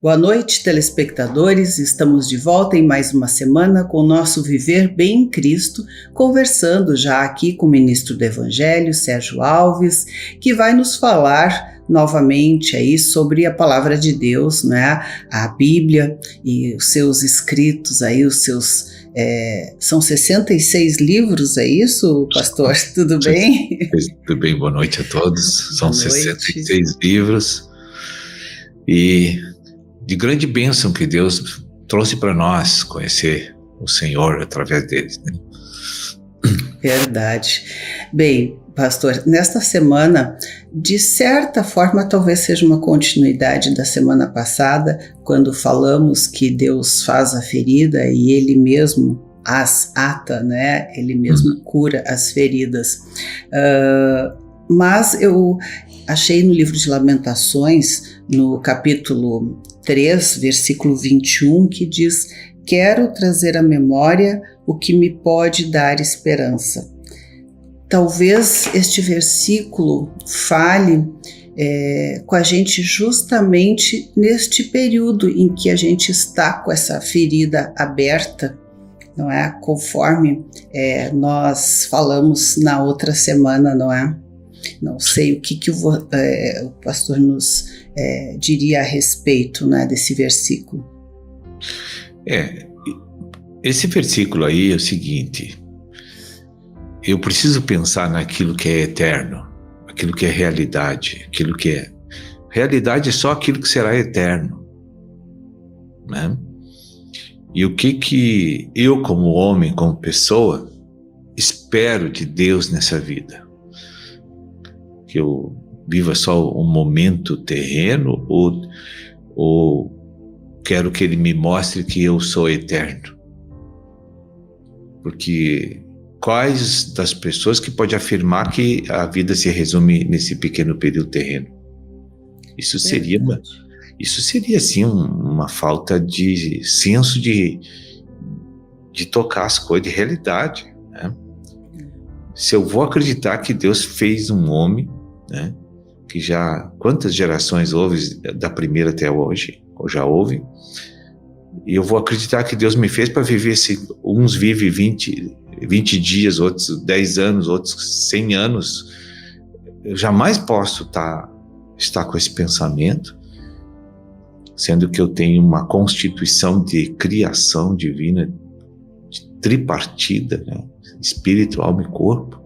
Boa noite, telespectadores. Estamos de volta em mais uma semana com o nosso Viver Bem em Cristo, conversando já aqui com o ministro do Evangelho, Sérgio Alves, que vai nos falar novamente aí sobre a palavra de Deus, né? A Bíblia e os seus escritos aí, os seus... são 66 livros, é isso, pastor? Tudo bem? Tudo bem, boa noite a todos. São Boa noite. 66 livros e de grande bênção que Deus trouxe para nós conhecer o Senhor através deles, né? Verdade. Bem, pastor, nesta semana, de certa forma, talvez seja uma continuidade da semana passada, quando falamos que Deus faz a ferida e Ele mesmo as ata, né? Ele mesmo cura as feridas. Mas eu achei no livro de Lamentações, no capítulo 3, versículo 21, que diz: quero trazer à memória o que me pode dar esperança. Talvez este versículo fale com a gente justamente neste período em que a gente está com essa ferida aberta, não é? Conforme nós falamos na outra semana, não é? Não sei o que o pastor nos diria a respeito, né, desse versículo. Esse versículo aí é o seguinte: eu preciso pensar naquilo que é eterno, aquilo que é realidade, aquilo que é... Realidade é só aquilo que será eterno, né? E o que eu, como homem, como pessoa, espero de Deus nessa vida? Que eu viva só um momento terreno ou quero que Ele me mostre que eu sou eterno? Porque quais das pessoas que pode afirmar que a vida se resume nesse pequeno período terreno? Isso seria assim uma falta de senso de tocar as coisas de realidade, né? Se eu vou acreditar que Deus fez um homem, né, que já quantas gerações houve da primeira até hoje, ou já houve, e eu vou acreditar que Deus me fez para viver, uns vivem 20 dias, outros 10 anos, outros 100 anos. Eu jamais posso estar com esse pensamento, sendo que eu tenho uma constituição de criação divina, de tripartida, né? Espírito, alma e corpo.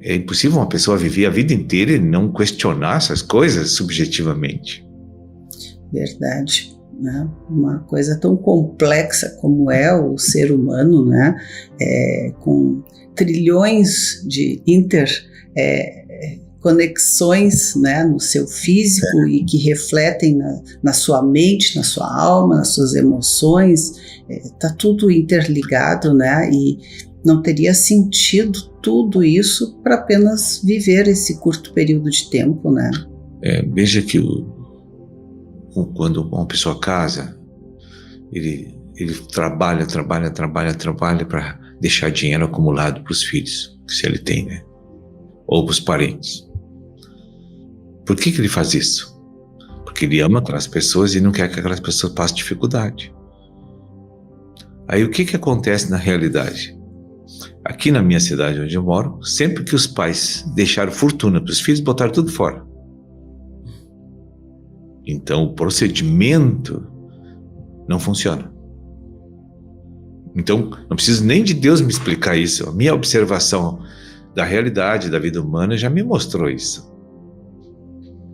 É impossível uma pessoa viver a vida inteira e não questionar essas coisas subjetivamente. Verdade, né? Uma coisa tão complexa como é o ser humano, né? Com trilhões de interconexões, né, no seu físico e que refletem na sua mente, na sua alma, nas suas emoções. Tá tudo interligado, né? E não teria sentido tudo isso para apenas viver esse curto período de tempo, né? Veja que quando uma pessoa casa, ele trabalha para deixar dinheiro acumulado para os filhos, se ele tem, né? Ou para os parentes. Por que ele faz isso? Porque ele ama aquelas pessoas e não quer que aquelas pessoas passem dificuldade. Aí o que acontece na realidade? Aqui na minha cidade onde eu moro, sempre que os pais deixaram fortuna para os filhos, botaram tudo fora. Então o procedimento não funciona. Então não preciso nem de Deus me explicar isso. A minha observação da realidade da vida humana já me mostrou isso.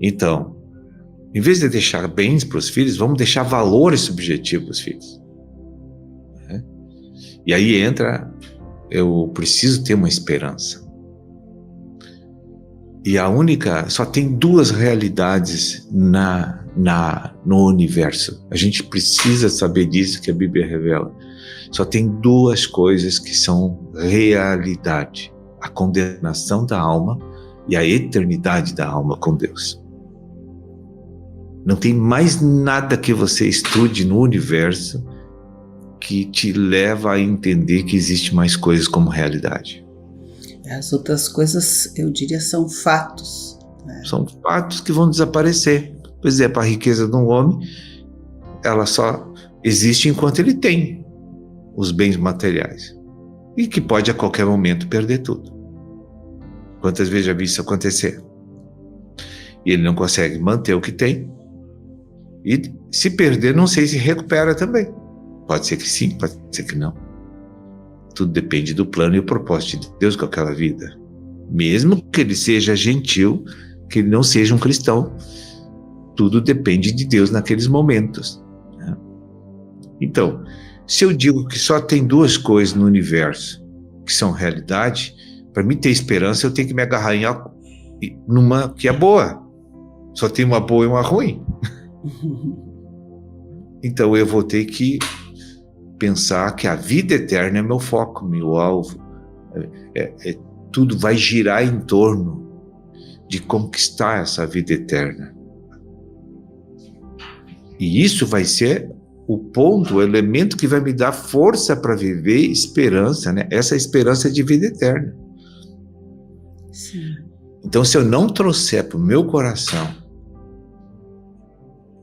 Então, em vez de deixar bens para os filhos, vamos deixar valores subjetivos para os filhos. E aí entra... eu preciso ter uma esperança. E só tem duas realidades no universo. A gente precisa saber disso, que a Bíblia revela. Só tem duas coisas que são realidade: a condenação da alma e a eternidade da alma com Deus. Não tem mais nada que você estude no universo que te leva a entender que existe mais coisas como realidade. As outras coisas, eu diria, são fatos, né? São fatos que vão desaparecer. Pois é, para a riqueza de um homem, ela só existe enquanto ele tem os bens materiais. E que pode a qualquer momento perder tudo. Quantas vezes já vi isso acontecer? E ele não consegue manter o que tem. E se perder, não sei se recupera também. Pode ser que sim, pode ser que não. Tudo depende do plano e o propósito de Deus com aquela vida. Mesmo que ele seja gentil, que ele não seja um cristão, tudo depende de Deus naqueles momentos, né? Então, se eu digo que só tem duas coisas no universo que são realidade, para mim ter esperança eu tenho que me agarrar numa que é boa. Só tem uma boa e uma ruim. Então eu vou ter que pensar que a vida eterna é meu foco, meu alvo. Tudo vai girar em torno de conquistar essa vida eterna. E isso vai ser o ponto, o elemento que vai me dar força para viver esperança, né? Essa esperança de vida eterna. Sim. Então, se eu não trouxer para o meu coração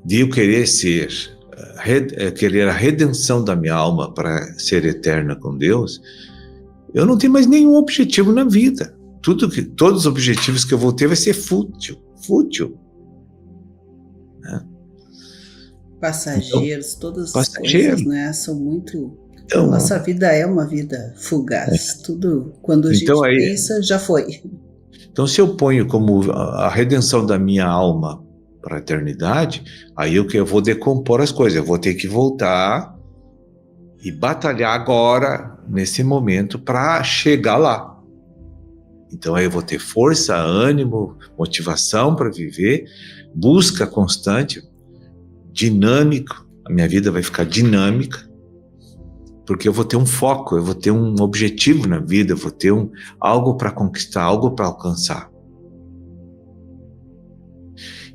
de eu querer querer a redenção da minha alma para ser eterna com Deus, eu não tenho mais nenhum objetivo na vida. Todos os objetivos que eu vou ter vai ser fútil. Né? Passageiros, então, todas as coisas, né, são muito... Então, nossa vida é uma vida fugaz. Tudo, quando a gente pensa, já foi. Então, se eu ponho como a redenção da minha alma para a eternidade, aí eu vou decompor as coisas. Eu vou ter que voltar e batalhar agora, nesse momento, para chegar lá. Então, aí eu vou ter força, ânimo, motivação para viver, busca constante, dinâmico. A minha vida vai ficar dinâmica, porque eu vou ter um foco, eu vou ter um objetivo na vida, eu vou ter algo para conquistar, algo para alcançar.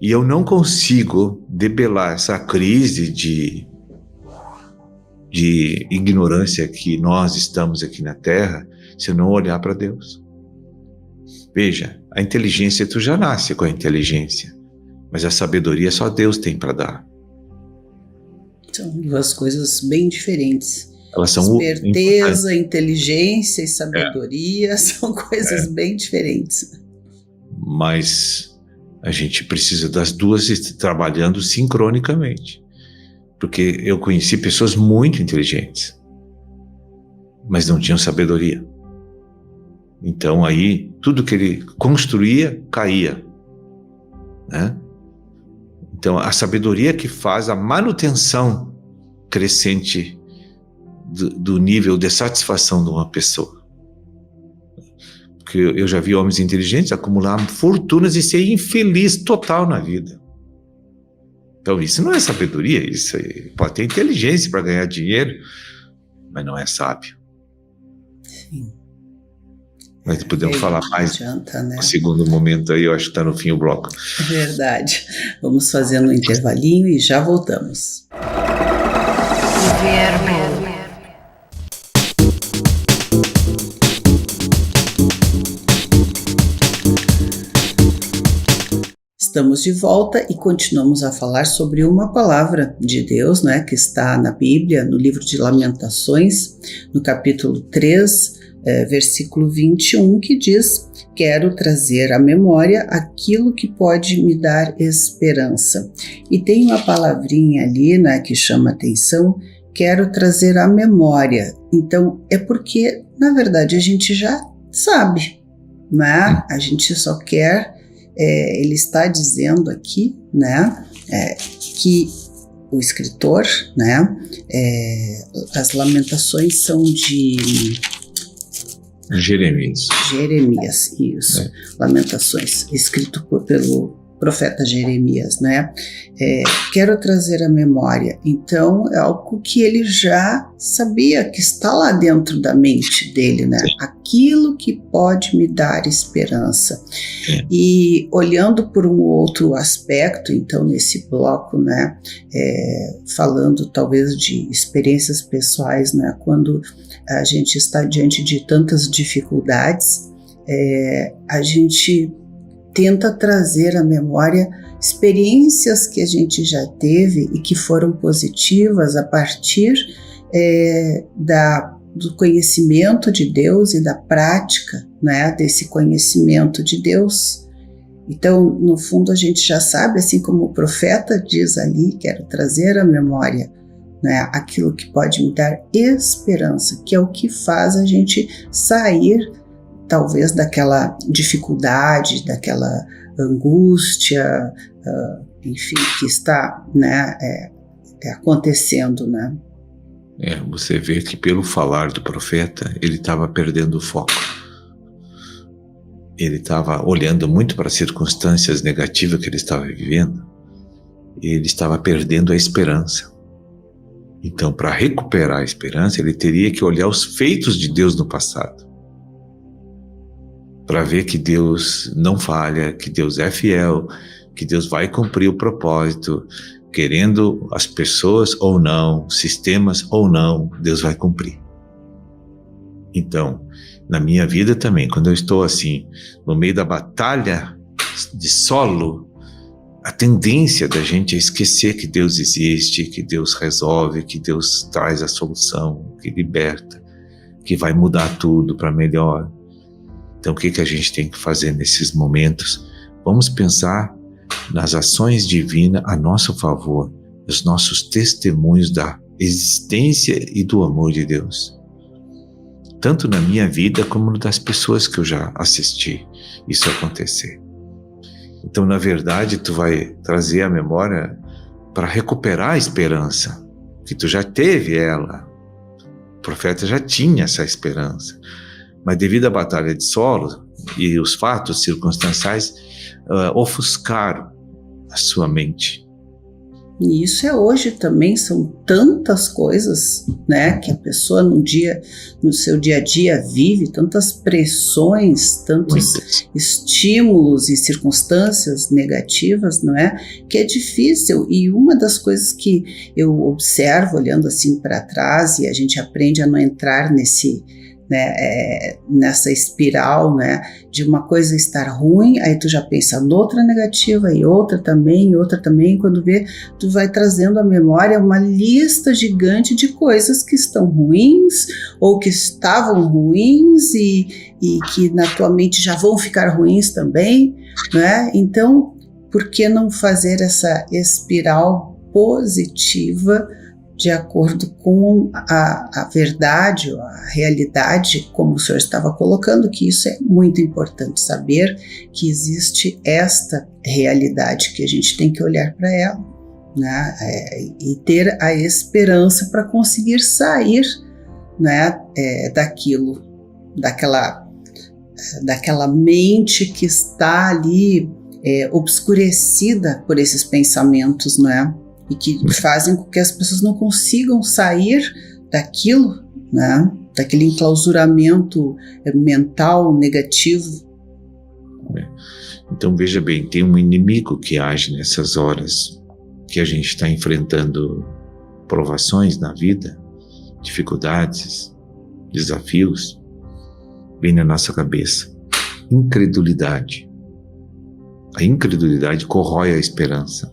E eu não consigo debelar essa crise de ignorância que nós estamos aqui na Terra se eu não olhar para Deus. Veja, a inteligência, tu já nasce com a inteligência, mas a sabedoria só Deus tem para dar. São duas coisas bem diferentes. Elas são Esperteza, inteligência e sabedoria são coisas bem diferentes. Mas a gente precisa das duas trabalhando sincronicamente. Porque eu conheci pessoas muito inteligentes, mas não tinham sabedoria. Então aí, tudo que ele construía, caía, né? Então a sabedoria que faz a manutenção crescente do nível de satisfação de uma pessoa. Porque eu já vi homens inteligentes acumular fortunas e ser infeliz total na vida. Então isso não é sabedoria, isso pode ter inteligência para ganhar dinheiro, mas não é sábio. Sim. Mas podemos falar mais adianta, né? No segundo momento aí, eu acho que está no fim o bloco. É verdade. Vamos fazendo um intervalinho e já voltamos. Estamos de volta e continuamos a falar sobre uma palavra de Deus, né, que está na Bíblia, no livro de Lamentações, no capítulo 3, versículo 21, que diz: quero trazer à memória aquilo que pode me dar esperança. E tem uma palavrinha ali, né, que chama atenção: quero trazer à memória. Então, é porque, na verdade, a gente já sabe, né? A gente só quer... ele está dizendo aqui, né, que o escritor, né, as Lamentações são de Jeremias, isso. Lamentações, escrito pelo profeta Jeremias, né? Quero trazer à memória. Então, é algo que ele já sabia, que está lá dentro da mente dele, né? Aquilo que pode me dar esperança. E olhando por um outro aspecto, então, nesse bloco, né? Falando talvez de experiências pessoais, né? Quando a gente está diante de tantas dificuldades, a gente tenta trazer à memória experiências que a gente já teve e que foram positivas a partir do conhecimento de Deus e da prática, né, desse conhecimento de Deus. Então, no fundo, a gente já sabe, assim como o profeta diz ali, quero trazer à memória, né, aquilo que pode me dar esperança, que é o que faz a gente sair, talvez, daquela dificuldade, daquela angústia, enfim, que está, né, acontecendo, né? Você vê que pelo falar do profeta, ele estava perdendo o foco. Ele estava olhando muito para as circunstâncias negativas que ele estava vivendo, e ele estava perdendo a esperança. Então, para recuperar a esperança, ele teria que olhar os feitos de Deus no passado, para ver que Deus não falha, que Deus é fiel, que Deus vai cumprir o propósito, querendo as pessoas ou não, sistemas ou não, Deus vai cumprir. Então, na minha vida também, quando eu estou assim, no meio da batalha de solo, a tendência da gente é esquecer que Deus existe, que Deus resolve, que Deus traz a solução, que liberta, que vai mudar tudo para melhor. Então, o que a gente tem que fazer nesses momentos? Vamos pensar nas ações divinas a nosso favor, os nossos testemunhos da existência e do amor de Deus. Tanto na minha vida como das pessoas que eu já assisti isso acontecer. Então, na verdade, tu vai trazer a memória para recuperar a esperança, que tu já teve ela. O profeta já tinha essa esperança. Mas devido à batalha de solo e os fatos circunstanciais, ofuscaram a sua mente. E isso é hoje também, são tantas coisas, né, que a pessoa no seu dia a dia vive, tantas pressões, tantos estímulos e circunstâncias negativas, não é? Que é difícil. E uma das coisas que eu observo olhando assim para trás, e a gente aprende a não entrar nessa espiral, né, de uma coisa estar ruim, aí tu já pensa noutra negativa, e outra também, quando vê, tu vai trazendo à memória uma lista gigante de coisas que estão ruins, ou que estavam ruins, e que na tua mente já vão ficar ruins também, né? Então, por que não fazer essa espiral positiva de acordo com a verdade, a realidade, como o senhor estava colocando, que isso é muito importante, saber que existe esta realidade, que a gente tem que olhar para ela, né, e ter a esperança para conseguir sair, né, daquela mente que está ali obscurecida por esses pensamentos, né? E que fazem com que as pessoas não consigam sair daquilo, né? Daquele enclausuramento mental negativo. Então veja bem, tem um inimigo que age nessas horas que a gente está enfrentando provações na vida, dificuldades, desafios, vem na nossa cabeça. Incredulidade. A incredulidade corrói a esperança.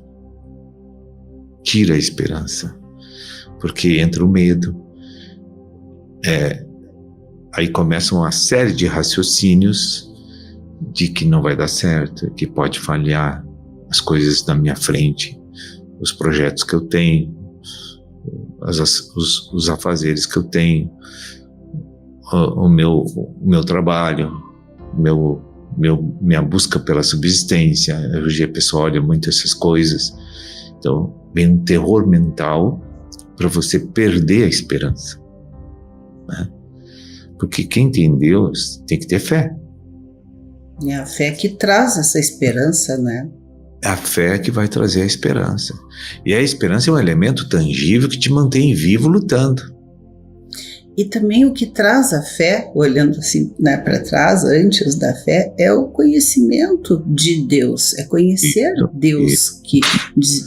Tira a esperança, porque entra o medo, aí começa uma série de raciocínios de que não vai dar certo, que pode falhar, as coisas na minha frente, os projetos que eu tenho, os afazeres que eu tenho, o meu trabalho, minha busca pela subsistência. Hoje a pessoa olha muito essas coisas, então vem um terror mental para você perder a esperança, né? Porque quem tem Deus tem que ter fé. É a fé que traz essa esperança, né? É a fé que vai trazer a esperança. E a esperança é um elemento tangível que te mantém vivo lutando. E também o que traz a fé, olhando assim, né, para trás, antes da fé, é o conhecimento de Deus, é conhecer Deus que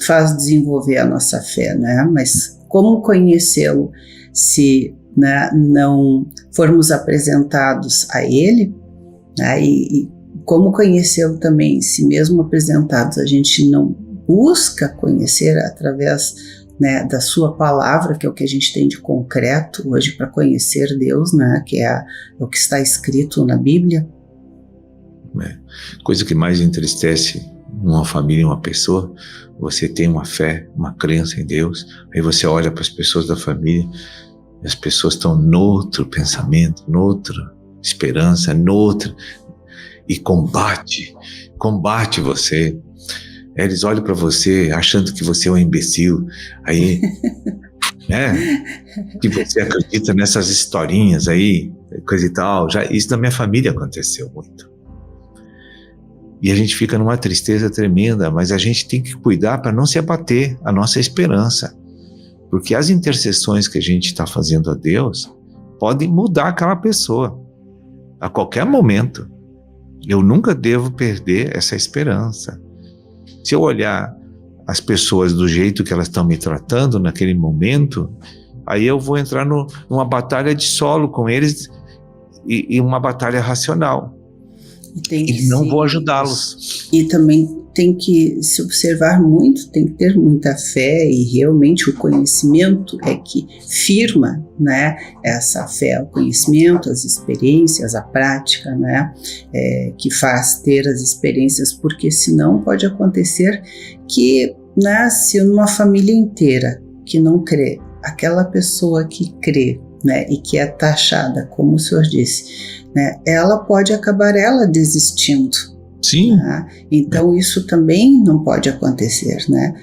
faz desenvolver a nossa fé, né? Mas como conhecê-lo se, né, não formos apresentados a Ele, né, e como conhecê-lo também, se mesmo apresentados a gente não busca conhecer através, né, da sua palavra, que é o que a gente tem de concreto hoje para conhecer Deus, né, que é o que está escrito na Bíblia. Coisa que mais entristece uma família, uma pessoa, você tem uma fé, uma crença em Deus, aí você olha para as pessoas da família, e as pessoas estão noutro pensamento, noutra esperança, noutra, e combate você. Eles olham para você achando que você é um imbecil, aí, né, que você acredita nessas historinhas aí, coisa e tal. Isso na minha família aconteceu muito. E a gente fica numa tristeza tremenda, mas a gente tem que cuidar para não se abater a nossa esperança. Porque as intercessões que a gente está fazendo a Deus podem mudar aquela pessoa a qualquer momento. Eu nunca devo perder essa esperança. Se eu olhar as pessoas do jeito que elas estão me tratando naquele momento, aí eu vou entrar numa batalha de solo com eles e uma batalha racional. E não vou ajudá-los. E também tem que se observar muito, tem que ter muita fé, e realmente o conhecimento é que firma, né, essa fé, o conhecimento, as experiências, a prática, né, que faz ter as experiências, porque senão pode acontecer que, né, se numa família inteira que não crê, aquela pessoa que crê, né, e que é taxada, como o senhor disse, né, ela pode acabar desistindo. Sim. Né? Então isso também não pode acontecer, né?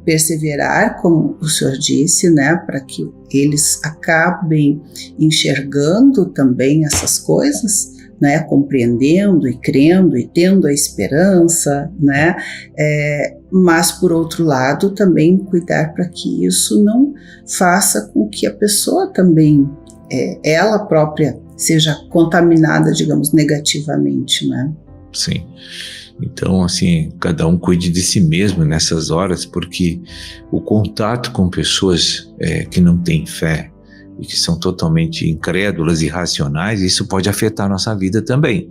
Perseverar, como o senhor disse, né, para que eles acabem enxergando também essas coisas, né, compreendendo e crendo e tendo a esperança, né, mas por outro lado também cuidar para que isso não faça com que a pessoa também, ela própria, seja contaminada, digamos, negativamente, né? Sim. Então, assim, cada um cuide de si mesmo nessas horas, porque o contato com pessoas que não têm fé e que são totalmente incrédulas e irracionais, isso pode afetar a nossa vida também.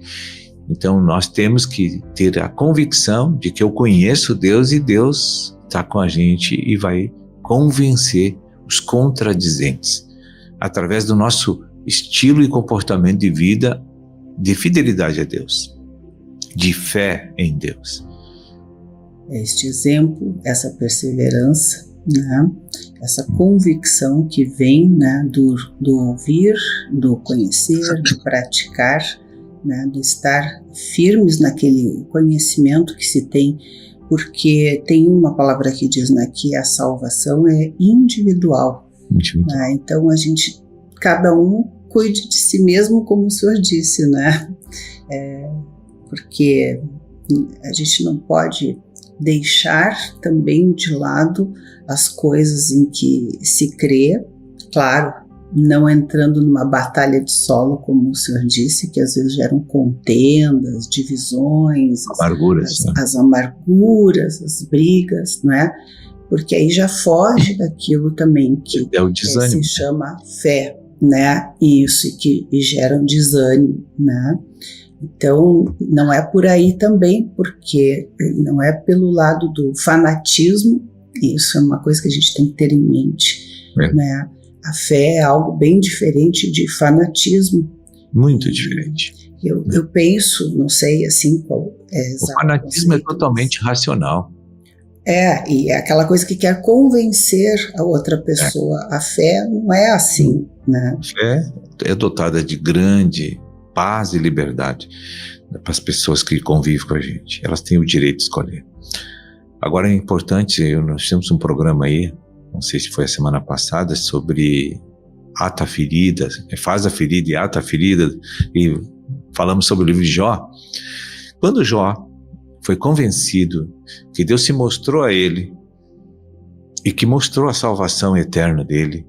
Então, nós temos que ter a convicção de que eu conheço Deus e Deus está com a gente e vai convencer os contradizentes através do nosso estilo e comportamento de vida, de fidelidade a Deus, de fé em Deus. Este exemplo, essa perseverança, né, essa convicção que vem, né, do ouvir, do conhecer, do praticar, né, de estar firmes naquele conhecimento que se tem, porque tem uma palavra que diz, né, que a salvação é individual. Né, então cada um cuide de si mesmo, como o senhor disse, né? Porque a gente não pode deixar também de lado as coisas em que se crê, claro, não entrando numa batalha de solo, como o senhor disse, que às vezes geram contendas, divisões, as amarguras, as brigas, não é? Porque aí já foge daquilo também que é o desânimo, se chama fé, né? Isso, que gera um desânimo, né? Então, não é por aí também, porque não é pelo lado do fanatismo, isso é uma coisa que a gente tem que ter em mente, né? A fé é algo bem diferente de fanatismo. Muito diferente. Eu penso, não sei assim qual é exato. O fanatismo é totalmente racional. E é aquela coisa que quer convencer a outra pessoa. A fé não é assim, né? A fé é dotada de grande paz e liberdade para as pessoas que convivem com a gente. Elas têm o direito de escolher. Agora é importante, nós temos um programa aí, não sei se foi a semana passada, sobre ata ferida, faz a ferida e ata a ferida, e falamos sobre o livro de Jó. Quando Jó foi convencido que Deus se mostrou a ele e que mostrou a salvação eterna dele,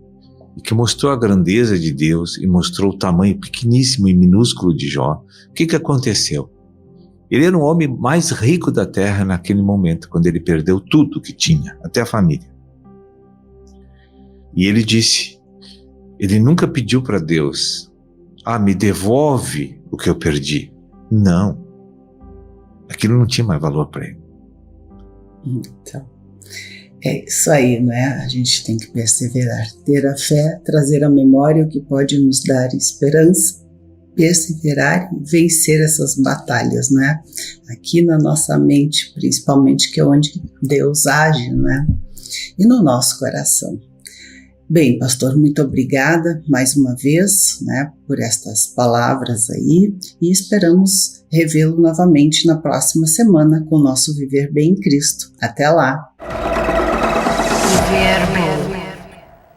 e que mostrou a grandeza de Deus e mostrou o tamanho pequeníssimo e minúsculo de Jó, o que aconteceu? Ele era o homem mais rico da terra naquele momento, quando ele perdeu tudo que tinha, até a família. E ele disse, ele nunca pediu para Deus, me devolve o que eu perdi. Não. Aquilo não tinha mais valor para ele. Então, é isso aí, né? A gente tem que perseverar, ter a fé, trazer à memória o que pode nos dar esperança, perseverar e vencer essas batalhas, né? Aqui na nossa mente, principalmente, que é onde Deus age, né? E no nosso coração. Bem, pastor, muito obrigada mais uma vez, né, por estas palavras aí, e esperamos revê-lo novamente na próxima semana com o nosso Viver Bem em Cristo. Até lá! Viver Bem.